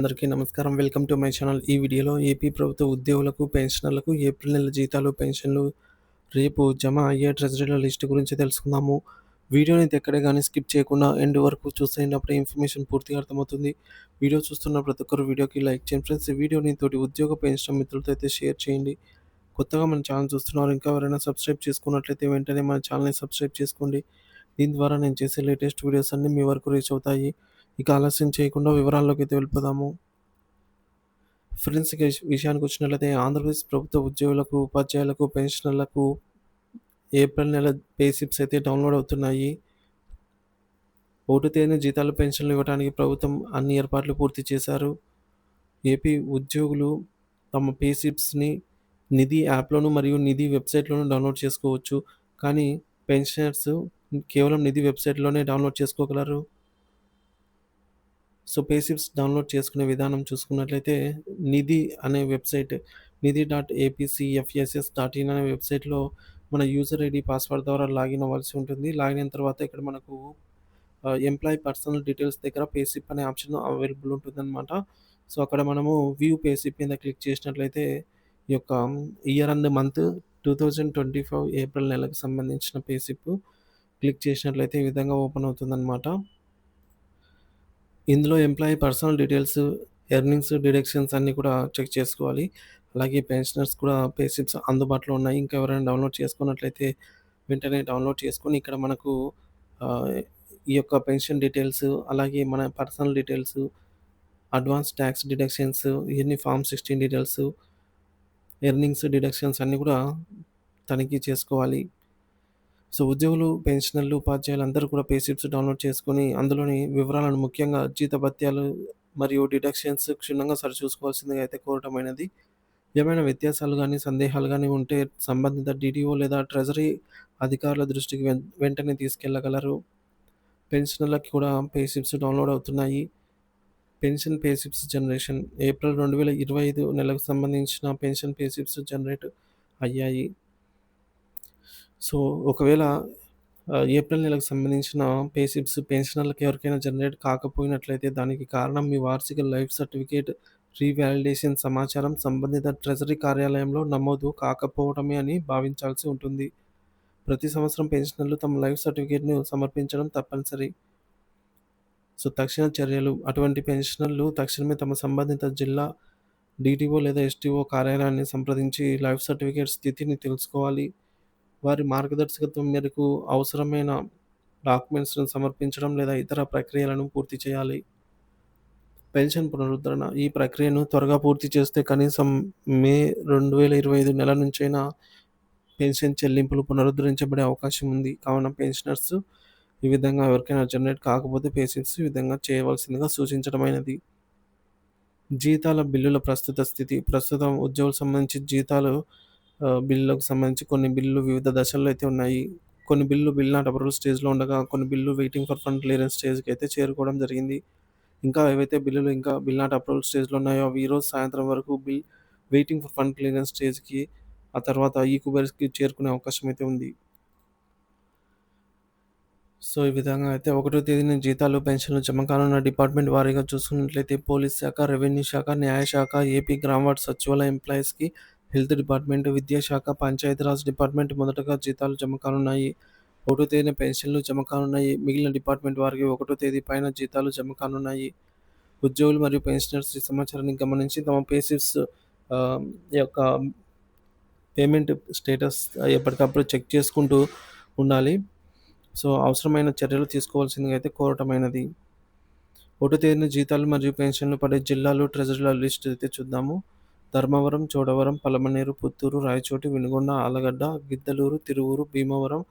అందరికీ నమస్కారం. Welcome to my channel. ఈ వీడియోలో ఏపీ ప్రభుత్వ ఉద్యోగులకు, పెన్షనర్లకు ఏప్రిల్ నెల జీతాలు, పెన్షన్లు రేపు జమ అయ్యే ట్రెజరీల లిస్ట్ గురించి తెలుసుకుందాము. వీడియోని ఎక్కడే గానీ స్కిప్ చేయకుండా ఎండ్ వరకు చూసేయండి. అప్పుడే ఇన్ఫర్మేషన్ పూర్తిగా అర్థమవుతుంది. వీడియో చూస్తున్న ప్రతి ఒక్కరు వీడియోకి లైక్ చేయండి ఫ్రెండ్స్. ఈ వీడియోని తోటి ఉద్యోగ, పెన్షన్ మిత్రులతో అయితే షేర్ చేయండి. కొత్తగా మన ఛానల్ చూస్తున్నారు, ఇంకా ఎవరైనా సబ్స్క్రైబ్ చేసుకున్నట్లయితే వెంటనే మన ఛానల్‌ని సబ్స్క్రైబ్ చేసుకోండి. దీని ద్వారా నేను చేసే లేటెస్ట్ వీడియోస్ అన్నీ మీ వరకు రీచ్ అవుతాయి. ఇక ఆలస్యం చేయకుండా వివరాల్లోకైతే వెళ్ళిపోదాము. ఫ్రెండ్స్, ఇక విషయానికొచ్చినట్లయితే ఆంధ్రప్రదేశ్ ప్రభుత్వ ఉద్యోగులకు, ఉపాధ్యాయులకు, పెన్షనర్లకు ఏప్రిల్ నెల పే స్లిప్స్ అయితే డౌన్‌లోడ్ అవుతున్నాయి. 1 తేదీన జీతాలు, పెన్షన్లు ఇవ్వడానికి ప్రభుత్వం అన్ని ఏర్పాట్లు పూర్తి చేశారు. ఏపీ ఉద్యోగులు తమ పే స్లిప్స్‌ని నిధి యాప్‌లోను మరియు నిధి వెబ్‌సైట్‌లోను డౌన్‌లోడ్ చేసుకోవచ్చు. కానీ పెన్షనర్స్ కేవలం నిధి వెబ్‌సైట్‌లోనే డౌన్‌లోడ్ చేసుకోగలరు. సో, పే స్లిప్స్ డౌన్‌లోడ్ చేసుకునే విధానం చూసుకున్నట్లయితే నిధి అనే వెబ్‌సైట్ నిధి.apcfss.in అనే వెబ్‌సైట్‌లో మన యూజర్ ఐడీ, పాస్వర్డ్ ద్వారా లాగిన్ అవ్వాల్సి ఉంటుంది. లాగిన్ అయిన తర్వాత ఇక్కడ మనకు ఎంప్లాయీ పర్సనల్ డీటెయిల్స్ దగ్గర పే స్లిప్ అనే ఆప్షన్ అవైలబుల్ ఉంటుందన్నమాట. సో, అక్కడ మనము వ్యూ పే స్లిప్ మీద క్లిక్ చేసినట్లయితే ఈ యొక్క ఇయర్ అండ్ మంత్ 2025 ఏప్రిల్ నెలకు సంబంధించిన పే స్లిప్ క్లిక్ చేసినట్లయితే ఈ విధంగా ఓపెన్ అవుతుందన్నమాట. ఇందులో employee personal details, earnings, deductions అన్నీ కూడా చెక్ చేసుకోవాలి. అలాగే పెన్షనర్స్ కూడా పే స్లిప్స్ అందుబాటులో ఉన్నాయి. ఇంకా ఎవరైనా డౌన్‌లోడ్ చేసుకున్నట్లయితే వెంటనే డౌన్‌లోడ్ చేసుకొని ఇక్కడ మనకు ఆహ్, ఈ యొక్క పెన్షన్ డీటెయిల్స్, అలాగే మన personal details, advance talks deductions, ఇయన్నీ ఫార్మ్ 16 డీటెయిల్స్, ఎర్నింగ్స్, డిడక్షన్స్ అన్నీ కూడా తనిఖీ చేసుకోవాలి. సో, ఉద్యోగులు, పెన్షనర్లు, ఉపాధ్యాయులు అందరూ కూడా పే స్లిప్స్ డౌన్‌లోడ్ చేసుకొని అందులోని వివరాలను ముఖ్యంగా జీతభత్యాలు మరియు డిడక్షన్స్ క్షుణ్ణంగా సరిచూసుకోవాల్సిందిగా అయితే కోరటమైనది. ఏమైనా వ్యత్యాసాలు గానీ, సందేహాలు గానీ ఉంటే సంబంధిత డీడీఓ లేదా ట్రెజరీ అధికారుల దృష్టికి వెంటనే తీసుకెళ్లగలరు. పెన్షనర్లకి కూడా పే స్లిప్స్ డౌన్‌లోడ్ అవుతున్నాయి. Pension pay slips generation April 2025 నెలకు సంబంధించిన పెన్షన్ పే స్లిప్స్ జనరేట్ అయ్యాయి. సో, ఒకవేళ ఏప్రిల్ నెలకు సంబంధించిన పే స్లిప్స్ పెన్షనర్లకు ఎవరికైనా జనరేట్ కాకపోయినట్లయితే దానికి కారణం మీ వార్షిక లైఫ్ సర్టిఫికేట్ రీవాలిడేషన్ సమాచారం సంబంధిత ట్రెజరీ కార్యాలయంలో నమోదు కాకపోవడమే అని భావించాల్సి ఉంటుంది. ప్రతి సంవత్సరం పెన్షనర్లు తమ లైఫ్ సర్టిఫికేట్‌ను సమర్పించడం తప్పనిసరి. సో, తక్షణ చర్యలు అటువంటి పెన్షనర్లు తక్షణమే తమ సంబంధిత జిల్లా డీటీఓ లేదా ఎస్టీఓ కార్యాలయాన్ని సంప్రదించి లైఫ్ సర్టిఫికేట్ స్థితిని తెలుసుకోవాలి. వారి మార్గదర్శకత్వం మేరకు అవసరమైన డాక్యుమెంట్స్‌ను సమర్పించడం లేదా ఇతర ప్రక్రియలను పూర్తి చేయాలి. పెన్షన్ పునరుద్ధరణ ఈ ప్రక్రియను త్వరగా పూర్తి చేస్తే కనీసం మే 2025 నెల నుంచైనా పెన్షన్ చెల్లింపులు పునరుద్ధరించబడే అవకాశం ఉంది. కావున పెన్షనర్స్ ఈ విధంగా ఎవరికైనా జనరేట్ కాకపోతే పే స్లిప్స్ ఈ విధంగా చేయవలసిందిగా సూచించడమైనది. జీతాల బిల్లుల ప్రస్తుత స్థితి. ప్రస్తుతం ఉద్యోగులకు సంబంధించి జీతాలు బిల్లులకు సంబంధించి కొన్ని బిల్లులు వివిధ దశల్లో అయితే ఉన్నాయి. కొన్ని బిల్లులు బిల్ నాట్ అప్రూవల్ స్టేజ్‌లో ఉండగా, కొన్ని బిల్లులు వెయిటింగ్ ఫర్ ఫండ్ క్లియరెన్స్ స్టేజ్‌కి అయితే చేరుకోవడం జరిగింది. ఇంకా ఏవైతే బిల్లులు ఇంకా బిల్ నాట్ అప్రూవల్ స్టేజ్‌లో ఉన్నాయో అవి ఈరోజు సాయంత్రం వరకు వెయిటింగ్ ఫర్ ఫండ్ క్లియరెన్స్ స్టేజ్‌కి, ఆ తర్వాత ఈక్యూబర్స్‌కి చేరుకునే అవకాశం అయితే ఉంది. సో, ఈ విధంగా అయితే 1 తేదీన జీతాలు, పెన్షన్లు జమ కానున్న డిపార్ట్‌మెంట్ వారీగా చూసుకున్నట్లయితే పోలీస్ శాఖ, రెవెన్యూ శాఖ, న్యాయ శాఖ, ఏపీ గ్రామ వార్డ్ సచివాలయ ఎంప్లాయీస్‌కి, హెల్త్ డిపార్ట్‌మెంట్, విద్యాశాఖ, పంచాయతీరాజ్ డిపార్ట్‌మెంట్ మొదటగా జీతాలు జమ కానున్నాయి. 1 తేదీన పెన్షన్లు జమ కానున్నాయి. మిగిలిన డిపార్ట్‌మెంట్ వారికి 1 తేదీ పైన జీతాలు జమ కానున్నాయి. ఉద్యోగులు మరియు పెన్షనర్స్ ఈ సమాచారాన్ని గమనించి తమ పే స్లిప్స్ యొక్క పేమెంట్ స్టేటస్ ఎప్పటికప్పుడు చెక్ చేసుకుంటూ ఉండాలి. సో, అవసరమైన చర్యలు తీసుకోవాల్సిందిగా అయితే కోరటమైనది. 1 తేదీన జీతాలు మరియు పెన్షన్లు పడే జిల్లాలు, ట్రెజరీల లిస్ట్ అయితే చూద్దాము. ధర్మవరం, చోడవరం, పలమనేరు, పుత్తూరు, రాయచోటి, వినుగొండ, ఆళ్లగడ్డ, గిద్దలూరు, తిరువూరు, భీమవరం,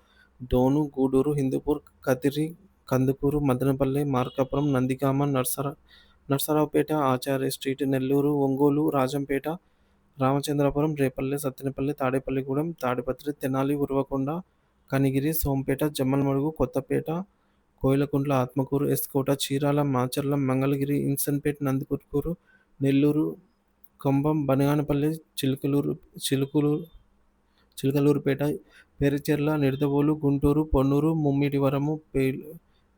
డోను, గూడూరు, హిందూపూర్, కదిరి, కందుకూరు, మదనపల్లె, మార్కాపురం, నందిగామ, నర్సరావుపేట, ఆచార్య స్ట్రీట్, నెల్లూరు, ఒంగోలు, రాజంపేట, రామచంద్రపురం, రేపల్లె, సత్తెనపల్లి, తాడేపల్లిగూడెం, తాడిపత్రి, తెనాలి, ఉరవకొండ, కనిగిరి, సోంపేట, జమ్మలమడుగు, కొత్తపేట, కోయిలకుంట్ల, ఆత్మకూరు, ఎస్కోట, చీరాల, మాచర్ల, మంగళగిరి, ఇన్సన్పేట్, నందికొట్కూరు, నెల్లూరు, కంభం, బనగానపల్లి, చిలుకూరు చిలకలూరిపేట, పెరిచెర్ల, నిడదవోలు, గుంటూరు, పొన్నూరు, ముమ్మిడివరము,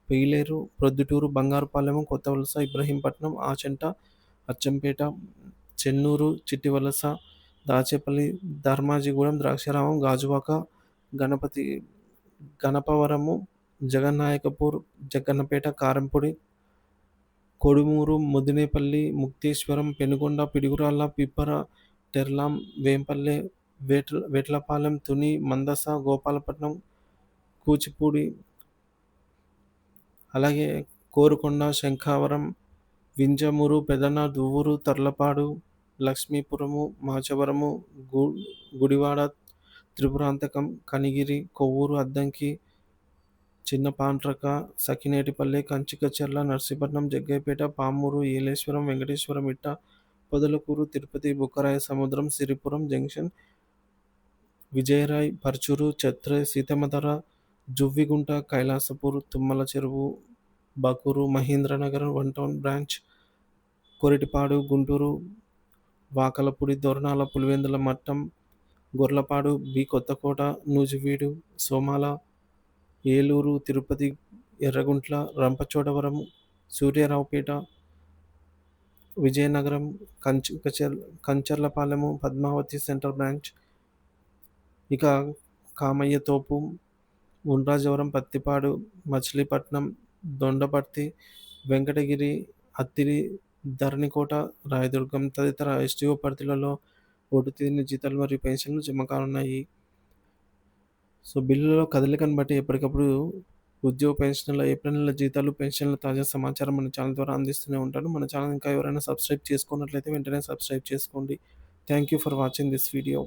పెయిలేరు, ప్రొద్దుటూరు, బంగారుపాలెం, కొత్తవలస, ఇబ్రహీంపట్నం, ఆచంట, అచ్చంపేట, చెన్నూరు, చిట్టివలస, దాచేపల్లి, ధర్మాజిగూడెం, ద్రాక్షారామం, గాజువాక, గణపతి గణపవరము, జగన్నాయకపూర్, జగ్గన్నపేట, కారంపొడి, కొడుమూరు, ముదినేపల్లి, ముక్తేశ్వరం, పెనుగొండ, పిడుగురాళ్ళ, పిప్పర, టెర్లాం, వేంపల్లె, వేట్లపాలెం, తుని, మందస, గోపాలపట్నం, కూచిపూడి, అలాగే కోరుకొండ, శంఖావరం, వింజమూరు, పెదన, దువ్వూరు, తర్లపాడు, లక్ష్మీపురము, మాచవరము, గు గుడివాడ, త్రిపురాంతకం, కనిగిరి, కొవ్వూరు, అద్దంకి, చిన్న పాండ్రక, సఖినేటిపల్లె, కంచికచర్ల, నర్సీపట్నం, జగ్గయ్యపేట, పామూరు, ఏలేశ్వరం, వెంకటేశ్వరం, మిట్ట, Podalakuru, Tirupati, Bukkaraya Samudram, Siripuram junction, Vijayarai, Parchur, Chhatre, Seethammadhara, Juvvigunta, Kailasapur, Thummala Cheruvu, Bakur, Mahendranagar, one town branch, Koritipadu, Guntur, Vakalapudi, Dornala, Pulivendula Mattam, Gorlapadu, Kothakota, Nuzvid, Somala, Eluru, Tirupati, Yerraguntla, Rampachodavaram, Suryaraopet, Vizianagaram, Kancharlapalem, Padmavathi central branch, ఇక కామయ్యతోపు, ఉండ్రాజవరం, పత్తిపాడు, మచిలీపట్నం, దొండపర్తి, వెంకటగిరి, అత్తిలి, ధరణికోట, రాయదుర్గం తదితర ఎస్టీఓ పరిధిలలో ఓటు తేదీని జీతాలు మరియు పెన్షన్లు జమ కానున్నాయి. సో బిల్లులో కదలికను బట్టి ఎప్పటికప్పుడు ఉద్యోగ పెన్షన్ల ఏప్రిల్ నెల జీతాలు, పెన్షన్ల తాజా సమాచారం మన ఛానల్ ద్వారా అందిస్తూనే ఉంటాను. మన ఛానల్ ఇంకా ఎవరైనా సబ్స్క్రైబ్ చేసుకున్నట్లయితే వెంటనే సబ్స్క్రైబ్ చేసుకోండి. Thank you for watching this video.